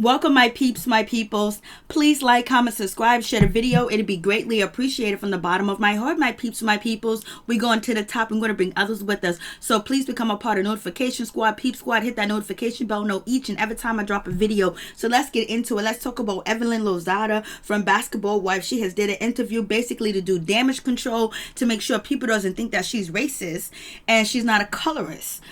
Welcome, my peeps, my peoples. Please like, comment, subscribe, share the video. It'd be greatly appreciated from the bottom of my heart, my peeps, my peoples. We're going to the top. I'm going to bring others with us. So please become a part of Notification Squad, Peep Squad. Hit that notification bell. Know each and every time I drop a video. So let's get into it. Let's talk about Evelyn Lozada from Basketball Wives. She has did an interview basically to do damage control to make sure people doesn't think that she's racist and she's not a colorist.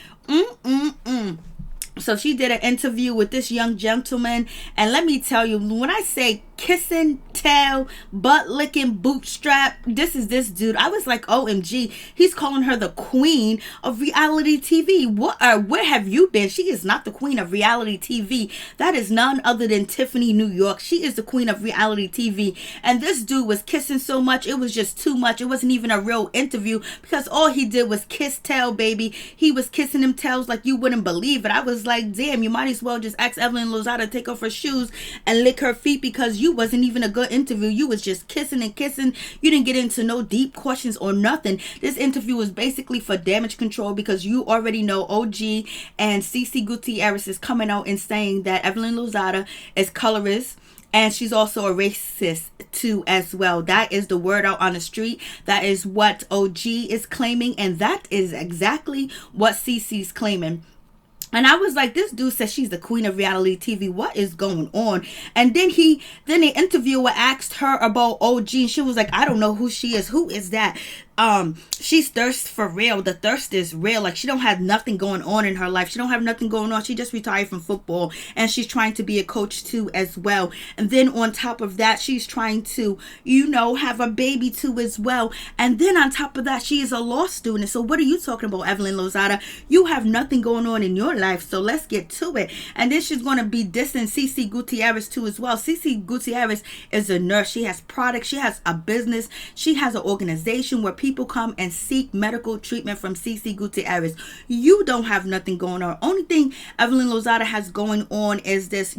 So she did an interview with this young gentleman, and let me tell you, when I say kissing, tail, butt licking, bootstrap, this is this dude. I was like, OMG, he's calling her the queen of reality TV. Where have you been? She is not the queen of reality TV. That is none other than Tiffany New York. She is the queen of reality TV. And this dude was kissing so much, it was just too much. It wasn't even a real interview because all he did was kiss tail, baby. He was kissing them tails like you wouldn't believe it. I was like, damn, you might as well just ask Evelyn Lozada to take off her shoes and lick her feet, because you wasn't even a good interview. You was just kissing and kissing. You didn't get into no deep questions or nothing. This interview was basically for damage control, because you already know OG and CC Gutierrez is coming out and saying that Evelyn Lozada is colorist, and she's also a racist too as well. That is the word out on the street. That is what OG is claiming, and that is exactly what CC's claiming. And I was like, this dude says she's the queen of reality TV. What is going on? And then the interviewer asked her about OG, and she was like, I don't know who she is. Who is that? She's thirst for real. The thirst is real. Like, she don't have nothing going on in her life. She don't have nothing going on. She just retired from football, and she's trying to be a coach too as well. And then on top of that, she's trying to, have a baby too as well. And then on top of that, she is a law student. So what are you talking about, Evelyn Lozada? You have nothing going on in your life. So let's get to it. And then she's going to be dissing CC Gutierrez too as well. CC Gutierrez is a nurse. She has products. She has a business. She has an organization where people come and seek medical treatment from CC Gutierrez. You don't have nothing going on. Only thing Evelyn Lozada has going on is this,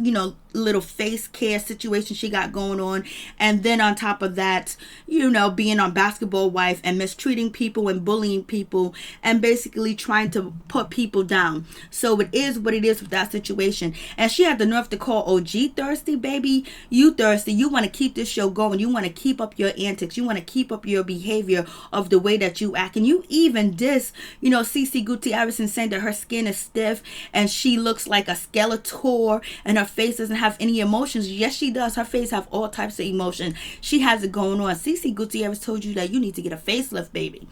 little face care situation she got going on. And then on top of that, being on Basketball Wife and mistreating people and bullying people and basically trying to put people down. So it is what it is with that situation. And she had the nerve to call OG thirsty, baby. You thirsty. You want to keep this show going. You want to keep up your antics. You want to keep up your behavior of the way that you act. And you even diss, CC Gutierrez, and saying that her skin is stiff and she looks like a Skeletor and her face doesn't have any emotions. Yes, she does. Her face have all types of emotion. She has it going on. CC Gutierrez told you that you need to get a facelift, baby.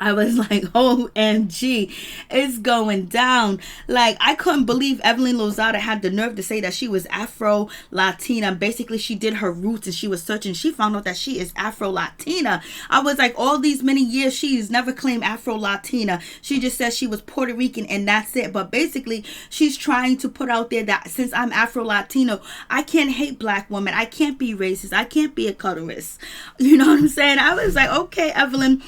I was like, OMG, it's going down. Like, I couldn't believe Evelyn Lozada had the nerve to say that she was afro-latina. Basically, she did her roots and she was searching. She found out that she is afro-latina. I was like, all these many years, she's never claimed afro-latina. She just says she was Puerto Rican and that's it. But basically, she's trying to put out there that since I'm afro-latino, I can't hate black women. I can't be racist. I can't be a colorist. You know what I'm saying? I was like, okay, Evelyn,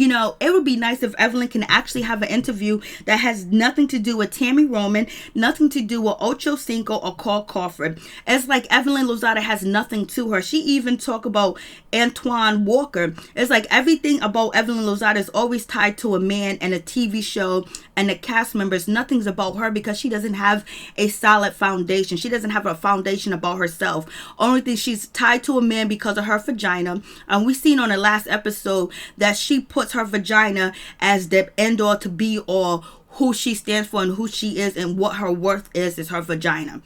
it would be nice if Evelyn can actually have an interview that has nothing to do with Tammy Roman, nothing to do with Ocho Cinco or Carl Crawford. It's like Evelyn Lozada has nothing to her. She even talk about Antoine Walker. It's like everything about Evelyn Lozada is always tied to a man and a TV show and the cast members. Nothing's about her because she doesn't have a solid foundation. She doesn't have a foundation about herself. Only thing, she's tied to a man because of her vagina. And we seen on the last episode that she puts her vagina as the end all to be all. Who she stands for and who she is and what her worth is her vagina.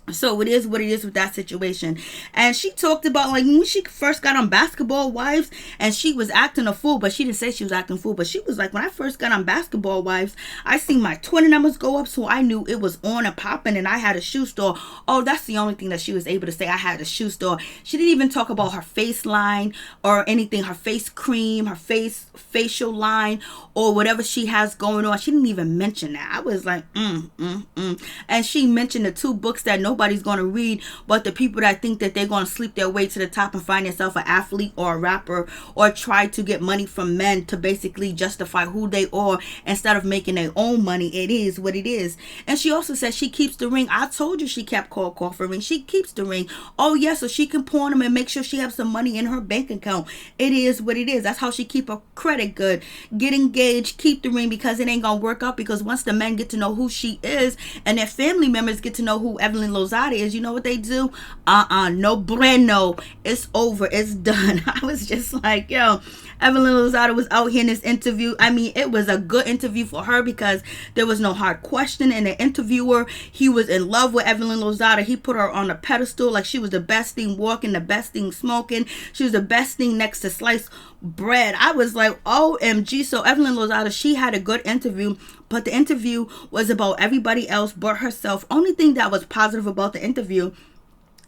So it is what it is with that situation. And she talked about, like, when she first got on Basketball Wives and she was acting a fool, but she didn't say she was acting a fool, but she was like, when I first got on Basketball Wives, I seen my Twitter numbers go up, so I knew it was on and popping, and I had a shoe store. Oh, that's the only thing that she was able to say. I had a shoe store. She didn't even talk about her face line or anything, her face cream, her facial line, or whatever she has going on. She didn't even mention that. I was like, And she mentioned the two books that nobody nobody's going to read but the people that think that they're going to sleep their way to the top and find themselves an athlete or a rapper or try to get money from men to basically justify who they are instead of making their own money. It is what it is. And she also said she keeps the ring. I told you she kept call for ring. She keeps the ring. Oh yeah, so she can pawn them and make sure she has some money in her bank account. It is what it is. That's how she keep her credit good. Get engaged, keep the ring, because it ain't gonna work out, because once the men get to know who she is and their family members get to know who Evelyn Lozada is, you know what they do? No bueno. It's over. It's done. I was just like, yo, Evelyn Lozada was out here in this interview. I mean, it was a good interview for her because there was no hard question, and the interviewer, he was in love with Evelyn Lozada. He put her on a pedestal like she was the best thing walking, the best thing smoking. She was the best thing next to sliced bread. I was like, OMG. So Evelyn Lozada, she had a good interview, but the interview was about everybody else but herself. Only thing that was positive about the interview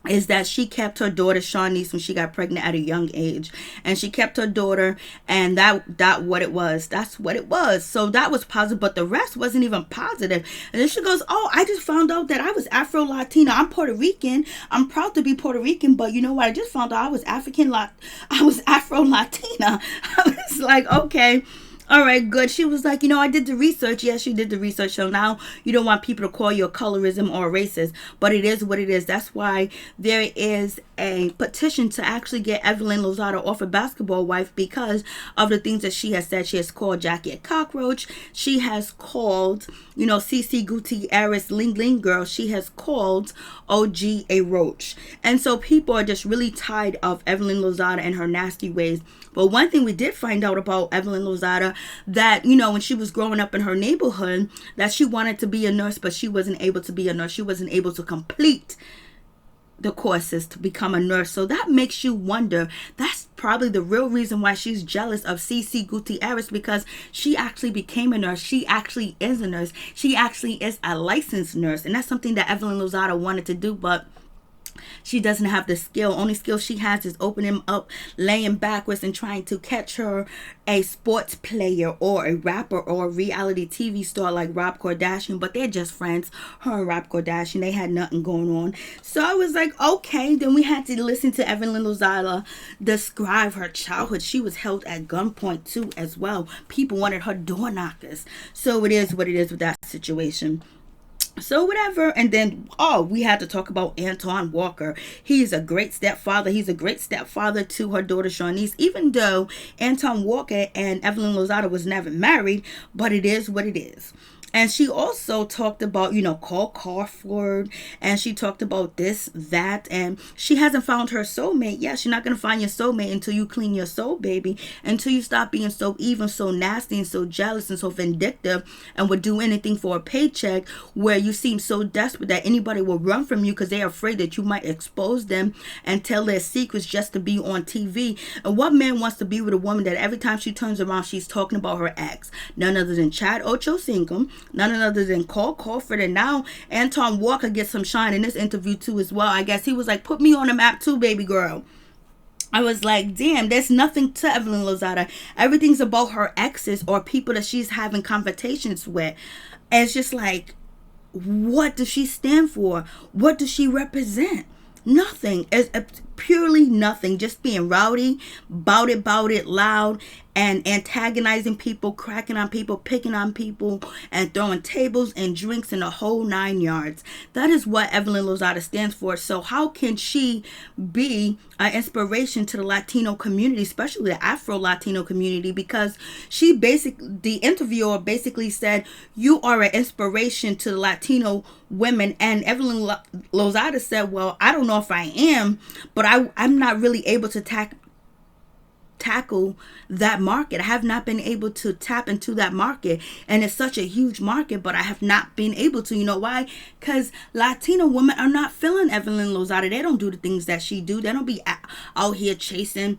is that she kept her daughter Shaunice when she got pregnant at a young age, and she kept her daughter, and that what it was. That's what it was. So that was positive, but the rest wasn't even positive. And then she goes, oh, I just found out that I was afro-latina. I'm Puerto Rican. I'm proud to be Puerto Rican, but you know what? I just found out I was I was afro-latina. I was like, okay. All right, good. She was like, I did the research. Yes, you did the research. So now you don't want people to call you a colorism or a racist, but it is what it is. That's why there is a petition to actually get Evelyn Lozada off a basketball wife because of the things that she has said. She has called Jackie a cockroach. She has called, CC Gutierrez Ling Ling girl. She has called OG a roach. And so people are just really tired of Evelyn Lozada and her nasty ways. But one thing we did find out about Evelyn Lozada, that, when she was growing up in her neighborhood, that she wanted to be a nurse, but she wasn't able to be a nurse. She wasn't able to complete the courses to become a nurse. So that makes you wonder. That's probably the real reason why she's jealous of CC Gutierrez, because she actually became a nurse. She actually is a nurse. She actually is a licensed nurse. And that's something that Evelyn Lozada wanted to do, but she doesn't have the skill. Only skill she has is opening up, laying backwards, and trying to catch her a sports player or a rapper or a reality TV star like Rob Kardashian. But they're just friends. Her and Rob Kardashian, they had nothing going on. So I was like, okay. Then we had to listen to Evelyn Lozada describe her childhood. She was held at gunpoint too as well. People wanted her door knockers. So it is what it is with that situation. So whatever. And then, we had to talk about Antoine Walker. He's a great stepfather. He's a great stepfather to her daughter Shaunice, even though Antoine Walker and Evelyn Lozada was never married, but it is what it is. And she also talked about, Cole Crawford, and she talked about this, that, and she hasn't found her soulmate. Yeah, she's not going to find your soulmate until you clean your soul, baby, until you stop being so evil, so nasty, and so jealous, and so vindictive, and would do anything for a paycheck, where you seem so desperate that anybody will run from you because they're afraid that you might expose them and tell their secrets just to be on TV. And what man wants to be with a woman that every time she turns around, she's talking about her ex? None other than Chad Ochocinco, none other than Cole Crawford, and now Antoine Walker gets some shine in this interview too as well. I guess he was like, put me on the map too, baby girl. I was like, damn, there's nothing to Evelyn Lozada. Everything's about her exes or people that she's having confrontations with. And it's just like, what does she stand for? What does she represent? Nothing. It's purely nothing. Just being rowdy, bout it, loud, and antagonizing people, cracking on people, picking on people, and throwing tables and drinks in the whole 9 yards. That is what Evelyn Lozada stands for. So how can she be an inspiration to the Latino community, especially the Afro-Latino community? Because the interviewer basically said, you are an inspiration to the Latino women. And Evelyn Lozada said, well, I don't know if I am, but I'm not really able to tackle that market. I have not been able to tap into that market, and it's such a huge market, but I have not been able to. You know why? Because Latino women are not feeling Evelyn Lozada. They don't do the things that she do. They don't be out here chasing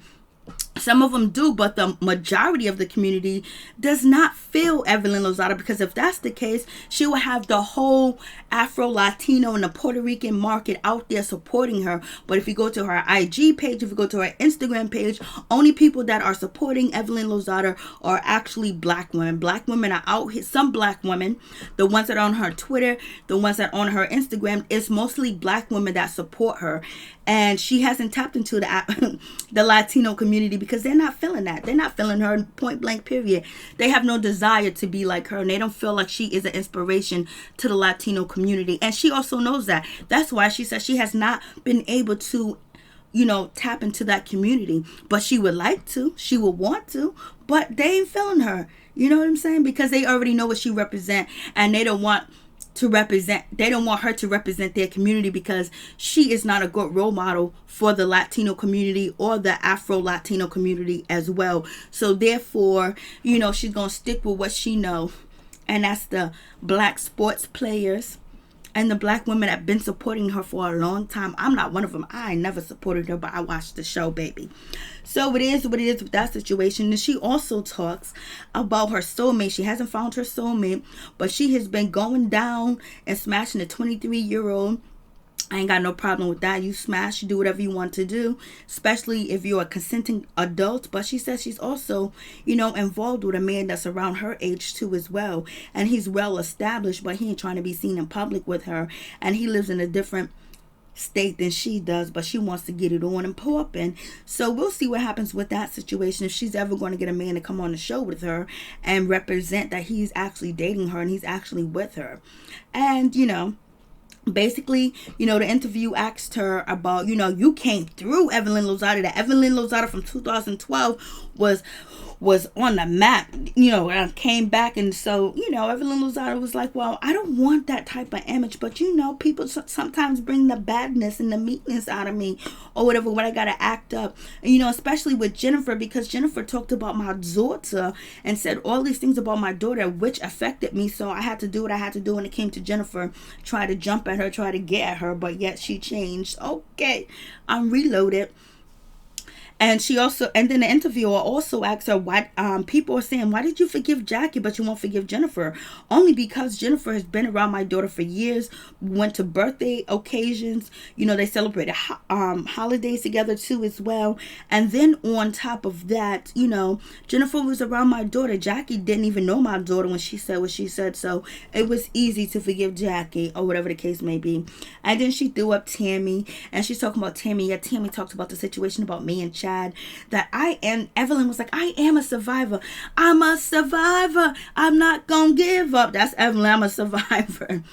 Some of them do, but the majority of the community does not feel Evelyn Lozada, because if that's the case, she will have the whole Afro-Latino and the Puerto Rican market out there supporting her. But if you go to her IG page, if you go to her Instagram page, only people that are supporting Evelyn Lozada are actually black women. Black women are out here. Some black women, the ones that are on her Twitter, the ones that are on her Instagram, it's mostly black women that support her. And she hasn't tapped into the Latino community because they're not feeling that. They're not feeling her, point blank, period. They have no desire to be like her, and they don't feel like she is an inspiration to the Latino community. And she also knows that. That's why she says she has not been able to, tap into that community. But she would like to. She would want to. But they ain't feeling her. You know what I'm saying? Because they already know what she represents, and they don't want her to represent their community, because she is not a good role model for the Latino community or the Afro-Latino community as well. So therefore, she's going to stick with what she know, and that's the black sports players and the black women that have been supporting her for a long time. I'm not one of them. I never supported her, but I watched the show, baby. So it is what it is with that situation. And she also talks about her soulmate. She hasn't found her soulmate, but she has been going down and smashing a 23-year-old. I ain't got no problem with that. You smash, you do whatever you want to do, especially if you're a consenting adult. But she says she's also, involved with a man that's around her age too as well. And he's well established, but he ain't trying to be seen in public with her. And he lives in a different state than she does, but she wants to get it on and popping. So we'll see what happens with that situation, if she's ever going to get a man to come on the show with her and represent that he's actually dating her and he's actually with her. And basically, the interview asked her about, you came through Evelyn Lozada. That Evelyn Lozada from 2012 was on the map, and came back. And so, Evelyn Lozada was like, well, I don't want that type of image, but people sometimes bring the badness and the meekness out of me or whatever, when I got to act up. And, especially with Jennifer, because Jennifer talked about my daughter and said all these things about my daughter, which affected me. So I had to do what I had to do when it came to Jennifer, try to jump at her, try to get at her, but yet she changed. Okay, I'm reloaded. And then the interviewer also asked her why people are saying, why did you forgive Jackie but you won't forgive Jennifer? Only because Jennifer has been around my daughter for years, went to birthday occasions, they celebrated holidays together too as well. And then on top of that, Jennifer was around my daughter. Jackie didn't even know my daughter when she said what she said. So it was easy to forgive Jackie, or whatever the case may be. And then she threw up Tammy, and she's talking about Tammy. Yeah, Tammy talked about the situation about me and Chad, that Evelyn was like, I am a survivor. I'm a survivor. I'm not gonna give up. That's Evelyn. I'm a survivor.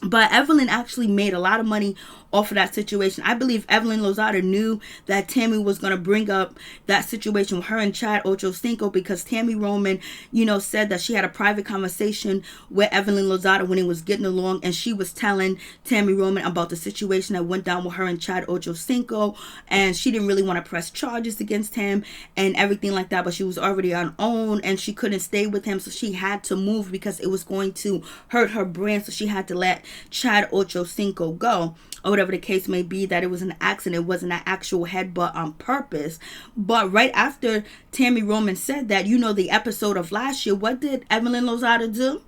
But Evelyn actually made a lot of money off of that situation. I believe Evelyn Lozada knew that Tammy was going to bring up that situation with her and Chad Ochocinco, because Tammy Roman, said that she had a private conversation with Evelyn Lozada when he was getting along, and she was telling Tammy Roman about the situation that went down with her and Chad Ochocinco, and she didn't really want to press charges against him and everything like that, but she was already on own and she couldn't stay with him, so she had to move because it was going to hurt her brand, so she had to let Chad Ochocinco go, or whatever the case may be, that it was an accident. It wasn't an actual headbutt on purpose. But right after Tammy Roman said that, the episode of last year, what did Evelyn Lozada do?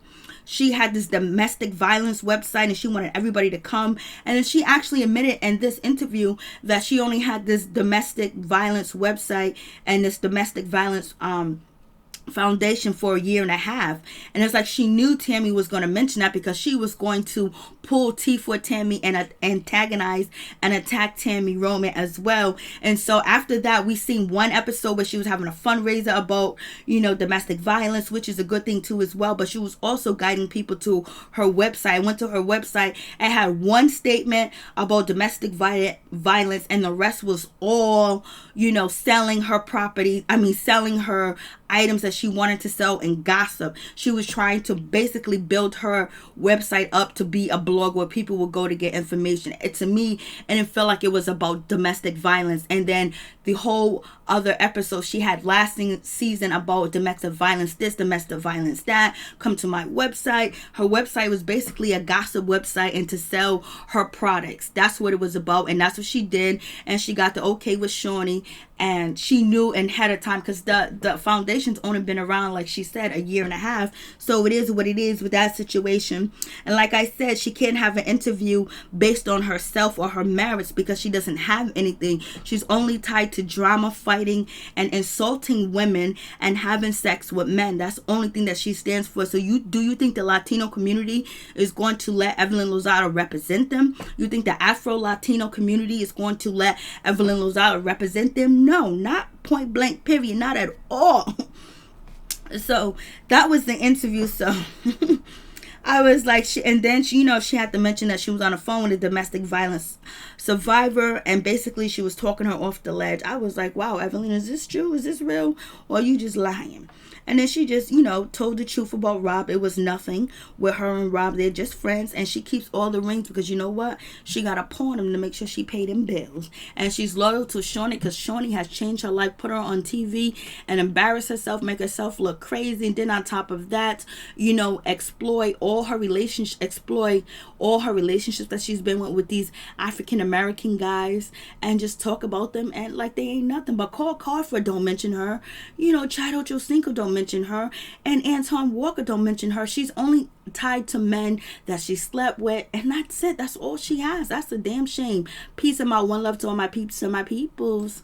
She had this domestic violence website and she wanted everybody to come. And then she actually admitted in this interview that she only had this domestic violence website and this domestic violence foundation for a year and a half. And it's like she knew Tammy was going to mention that, because she was going to pull teeth for Tammy and antagonize and attack Tammy Roman as well. And so after that, we seen one episode where she was having a fundraiser about domestic violence, which is a good thing too as well. But she was also guiding people to her website. I went to her website and had one statement about domestic violence, and the rest was all selling her property. Selling her items that she wanted to sell and gossip. She was trying to basically build her website up to be a blog where people would go to get information. To me, and it felt like it was about domestic violence. And then the whole other episode she had last season about domestic violence this, domestic violence that, come to my website. Her website was basically a gossip website and to sell her products. That's what it was about, and that's what she did. And she got the okay with Shawnee, and she knew ahead of time, because the foundation's only been around, like she said, a year and a half. So it is what it is with that situation. And like I said, she can't have an interview based on herself or her merits, because she doesn't have anything. She's only tied to drama, fighting, and insulting women and having sex with men. That's the only thing that she stands for. So do you think the Latino community is going to let Evelyn Lozada represent them? You think the Afro-Latino community is going to let Evelyn Lozada represent them? No, not point blank, period. Not at all. So that was the interview. So I was like, and then she had to mention that she was on the phone with a domestic violence survivor, and basically she was talking her off the ledge. I was like, wow, Evelyn, is this true? Is this real? Or are you just lying? And then she just, told the truth about Rob. It was nothing with her and Rob. They're just friends. And she keeps all the rings because you know what? She got to pawn them to make sure she paid them bills. And she's loyal to Shaunie because Shaunie has changed her life, put her on TV and embarrass herself, make herself look crazy. And then on top of that, exploit all her relationships that she's been with these African American guys, and just talk about them and like they ain't nothing. But Cole Carford don't mention her. Chad Ochocinco don't mention her, and Anton Walker don't mention her. She's only tied to men that she slept with, and that's it. That's all she has. That's a damn shame. Peace and my one love to all my peeps and my peoples.